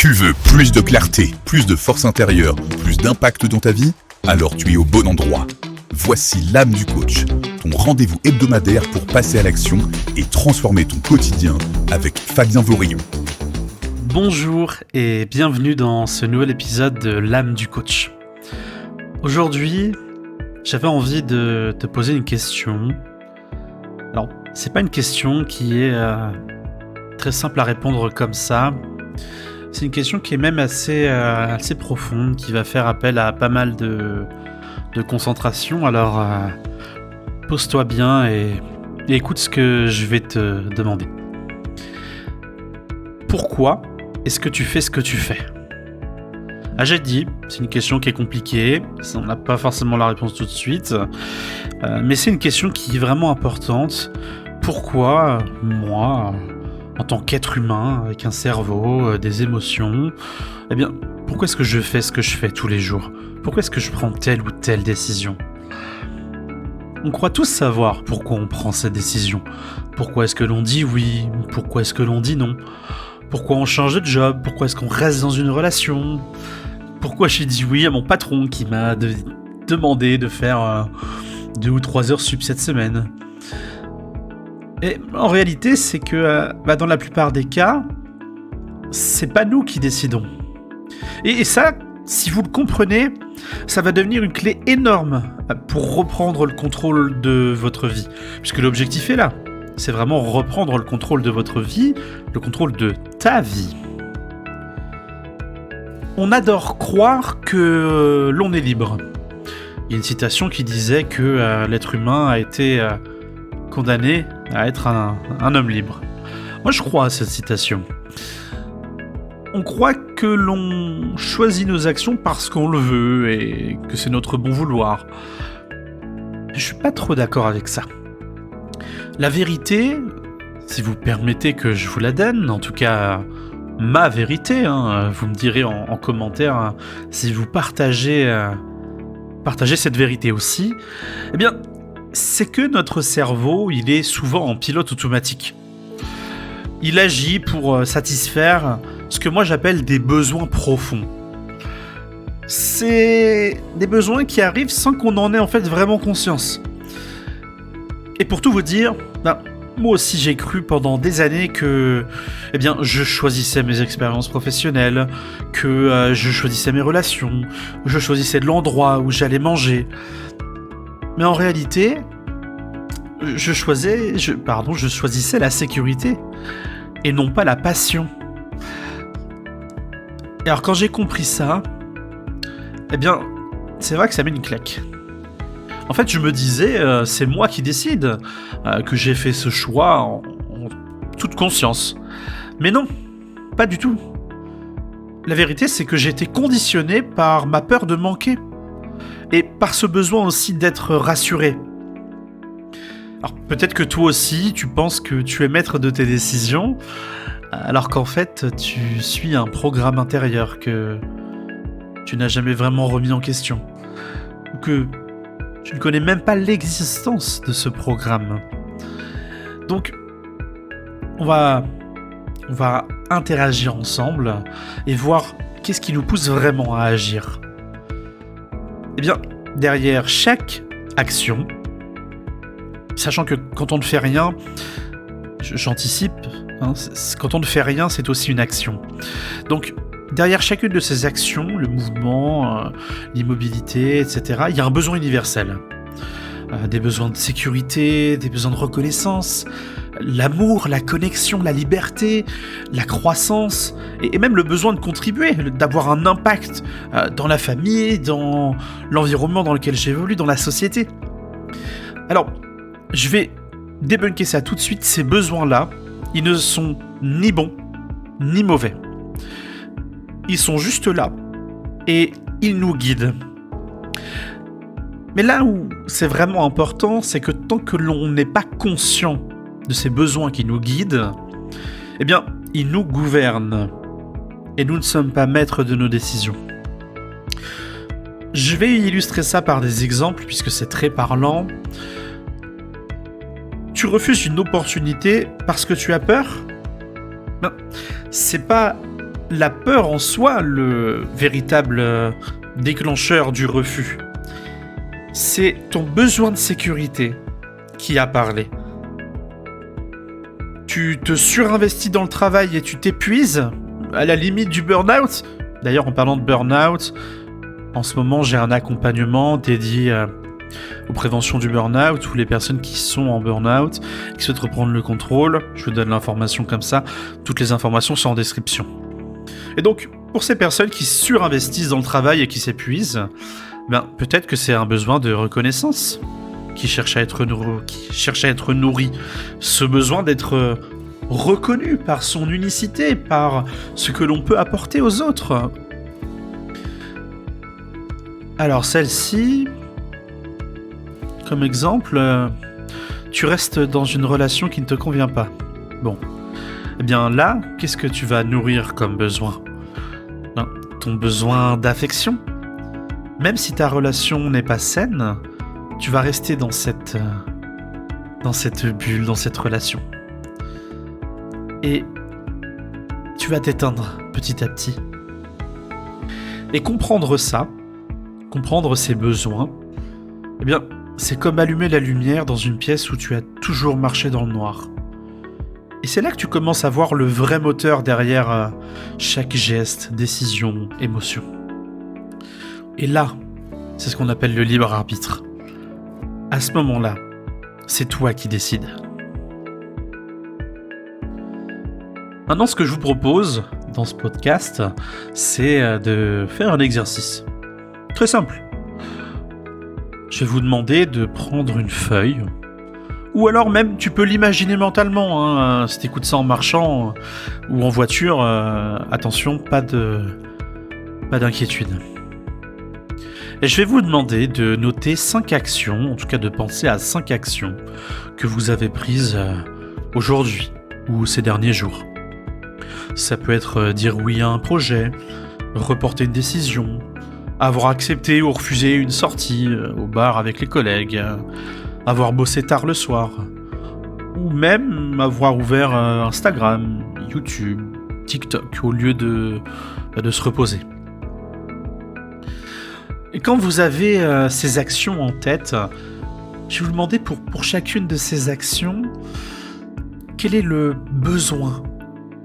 Tu veux plus de clarté, plus de force intérieure, plus d'impact dans ta vie? Alors tu es au bon endroit. Voici l'âme du coach, ton rendez-vous hebdomadaire pour passer à l'action et transformer ton quotidien avec Fabien Vaurillon. Bonjour et bienvenue dans ce nouvel épisode de l'âme du coach. Aujourd'hui, j'avais envie de te poser une question. Alors, c'est pas une question qui est très simple à répondre comme ça. C'est une question qui est même assez profonde, qui va faire appel à pas mal de concentration. Alors, pose-toi bien et écoute ce que je vais te demander. Pourquoi est-ce que tu fais ce que tu fais ? J'ai dit, c'est une question qui est compliquée, on n'a pas forcément la réponse tout de suite, mais c'est une question qui est vraiment importante. Pourquoi moi, en tant qu'être humain, avec un cerveau, des émotions, pourquoi est-ce que je fais ce que je fais tous les jours ? Pourquoi est-ce que je prends telle ou telle décision ? On croit tous savoir pourquoi on prend cette décision. Pourquoi est-ce que l'on dit oui ? Pourquoi est-ce que l'on dit non ? Pourquoi on change de job ? Pourquoi est-ce qu'on reste dans une relation ? Pourquoi j'ai dit oui à mon patron qui m'a demandé de faire 2 ou 3 heures sup cette semaine ? Et en réalité, c'est que dans la plupart des cas, c'est pas nous qui décidons. Et ça, si vous le comprenez, ça va devenir une clé énorme pour reprendre le contrôle de votre vie. Puisque l'objectif est là. C'est vraiment reprendre le contrôle de votre vie, le contrôle de ta vie. On adore croire que l'on est libre. Il y a une citation qui disait que l'être humain a été condamné à être un homme libre. Moi, je crois à cette citation. On croit que l'on choisit nos actions parce qu'on le veut et que c'est notre bon vouloir. Je suis pas trop d'accord avec ça. La vérité, si vous permettez que je vous la donne, en tout cas ma vérité, vous me direz en commentaire si vous partagez cette vérité aussi, c'est que notre cerveau, il est souvent en pilote automatique. Il agit pour satisfaire ce que moi j'appelle des besoins profonds. C'est des besoins qui arrivent sans qu'on en ait en fait vraiment conscience. Et pour tout vous dire, moi aussi j'ai cru pendant des années que je choisissais mes expériences professionnelles, que je choisissais mes relations, je choisissais de l'endroit où j'allais manger. Mais en réalité, je choisissais la sécurité et non pas la passion. Et alors quand j'ai compris ça, c'est vrai que ça met une claque. En fait, je me disais, c'est moi qui décide, que j'ai fait ce choix en toute conscience. Mais non, pas du tout. La vérité, c'est que j'ai été conditionné par ma peur de manquer. Et par ce besoin aussi d'être rassuré. Alors peut-être que toi aussi, tu penses que tu es maître de tes décisions, alors qu'en fait, tu suis un programme intérieur que tu n'as jamais vraiment remis en question. Ou que tu ne connais même pas l'existence de ce programme. Donc, on va interagir ensemble et voir qu'est-ce qui nous pousse vraiment à agir. Derrière chaque action, sachant que quand on ne fait rien, j'anticipe, quand on ne fait rien, c'est aussi une action. Donc, derrière chacune de ces actions, le mouvement, l'immobilité, etc., il y a un besoin universel. Des besoins de sécurité, des besoins de reconnaissance, l'amour, la connexion, la liberté, la croissance, et même le besoin de contribuer, d'avoir un impact dans la famille, dans l'environnement dans lequel j'évolue, dans la société. Alors, je vais débunker ça tout de suite, ces besoins-là, ils ne sont ni bons, ni mauvais. Ils sont juste là, et ils nous guident. Mais là où c'est vraiment important, c'est que tant que l'on n'est pas conscient de ces besoins qui nous guident, ils nous gouvernent. Et nous ne sommes pas maîtres de nos décisions. Je vais illustrer ça par des exemples, puisque c'est très parlant. Tu refuses une opportunité parce que tu as peur ? C'est pas la peur en soi, le véritable déclencheur du refus. C'est ton besoin de sécurité qui a parlé. Tu te surinvestis dans le travail et tu t'épuises à la limite du burn-out. D'ailleurs, en parlant de burn-out, en ce moment, j'ai un accompagnement dédié aux préventions du burn-out, ou les personnes qui sont en burn-out, qui souhaitent reprendre le contrôle. Je vous donne l'information comme ça. Toutes les informations sont en description. Et donc, pour ces personnes qui surinvestissent dans le travail et qui s'épuisent, peut-être que c'est un besoin de reconnaissance qui cherche à être nourri. Ce besoin d'être reconnu par son unicité, par ce que l'on peut apporter aux autres. Alors celle-ci, comme exemple, tu restes dans une relation qui ne te convient pas. Bon. Eh bien là, qu'est-ce que tu vas nourrir comme besoin ? Ton besoin d'affection ? Même si ta relation n'est pas saine, tu vas rester dans cette bulle, dans cette relation. Et tu vas t'éteindre petit à petit. Et comprendre ça, comprendre ses besoins, eh bien, c'est comme allumer la lumière dans une pièce où tu as toujours marché dans le noir. Et c'est là que tu commences à voir le vrai moteur derrière chaque geste, décision, émotion. Et là, c'est ce qu'on appelle le libre arbitre. À ce moment-là, c'est toi qui décides. Maintenant, ce que je vous propose dans ce podcast, c'est de faire un exercice. Très simple. Je vais vous demander de prendre une feuille, ou alors même, tu peux l'imaginer mentalement, si tu écoutes ça en marchant ou en voiture, attention, pas d'inquiétude. Et je vais vous demander de noter 5 actions, en tout cas de penser à 5 actions que vous avez prises aujourd'hui ou ces derniers jours. Ça peut être dire oui à un projet, reporter une décision, avoir accepté ou refusé une sortie au bar avec les collègues, avoir bossé tard le soir, ou même avoir ouvert Instagram, YouTube, TikTok au lieu de se reposer. Et quand vous avez ces actions en tête, je vais vous demander pour chacune de ces actions, quel est le besoin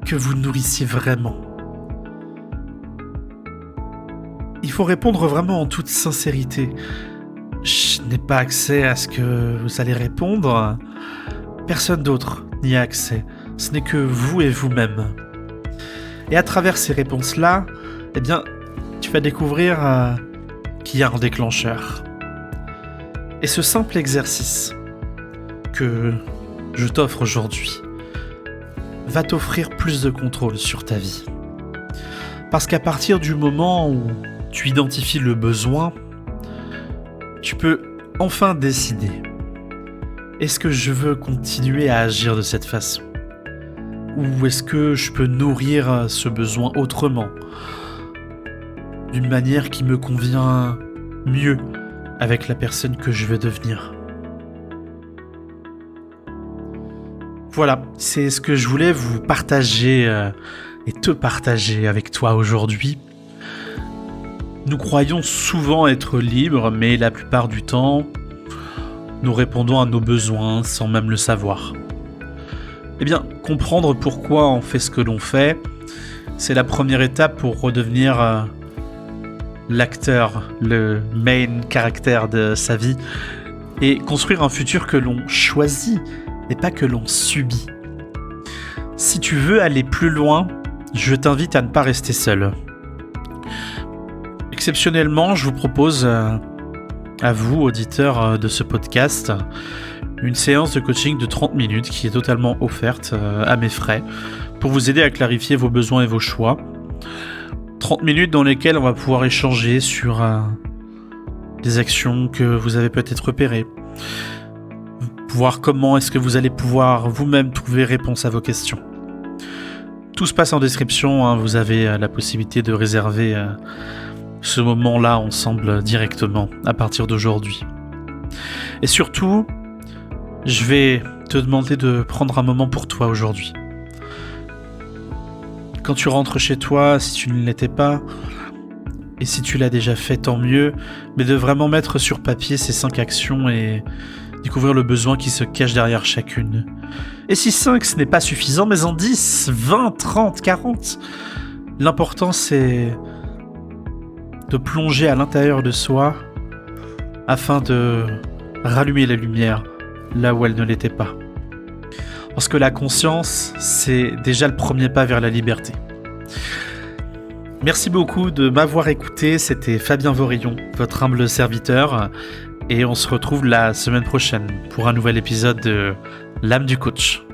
que vous nourrissiez vraiment ? Il faut répondre vraiment en toute sincérité. Je n'ai pas accès à ce que vous allez répondre. Personne d'autre n'y a accès. Ce n'est que vous et vous-même. Et à travers ces réponses-là, eh bien, tu vas découvrir qu'il y a un déclencheur. Et ce simple exercice que je t'offre aujourd'hui va t'offrir plus de contrôle sur ta vie. Parce qu'à partir du moment où tu identifies le besoin, tu peux enfin décider. Est-ce que je veux continuer à agir de cette façon ? Ou est-ce que je peux nourrir ce besoin autrement ? D'une manière qui me convient mieux avec la personne que je veux devenir. Voilà, c'est ce que je voulais vous partager et te partager avec toi aujourd'hui. Nous croyons souvent être libres, mais la plupart du temps, nous répondons à nos besoins sans même le savoir. Eh bien, comprendre pourquoi on fait ce que l'on fait, c'est la première étape pour redevenir l'acteur, le main caractère de sa vie, et construire un futur que l'on choisit et pas que l'on subit. Si tu veux aller plus loin, je t'invite à ne pas rester seul. Exceptionnellement, je vous propose à vous, auditeurs de ce podcast, une séance de coaching de 30 minutes qui est totalement offerte à mes frais pour vous aider à clarifier vos besoins et vos choix. 30 minutes dans lesquelles on va pouvoir échanger sur des actions que vous avez peut-être repérées, voir comment est-ce que vous allez pouvoir vous-même trouver réponse à vos questions. Tout se passe en description, vous avez la possibilité de réserver ce moment-là ensemble directement à partir d'aujourd'hui. Et surtout, je vais te demander de prendre un moment pour toi aujourd'hui. quand tu rentres chez toi, si tu ne l'étais pas, et si tu l'as déjà fait, tant mieux, mais de vraiment mettre sur papier ces 5 actions et découvrir le besoin qui se cache derrière chacune. Et si 5 ce n'est pas suffisant, mais en 10, 20, 30, 40, l'important c'est de plonger à l'intérieur de soi afin de rallumer la lumière là où elle ne l'était pas. Parce que la conscience, c'est déjà le premier pas vers la liberté. Merci beaucoup de m'avoir écouté, c'était Fabien Vorillon, votre humble serviteur, et on se retrouve la semaine prochaine pour un nouvel épisode de L'âme du coach.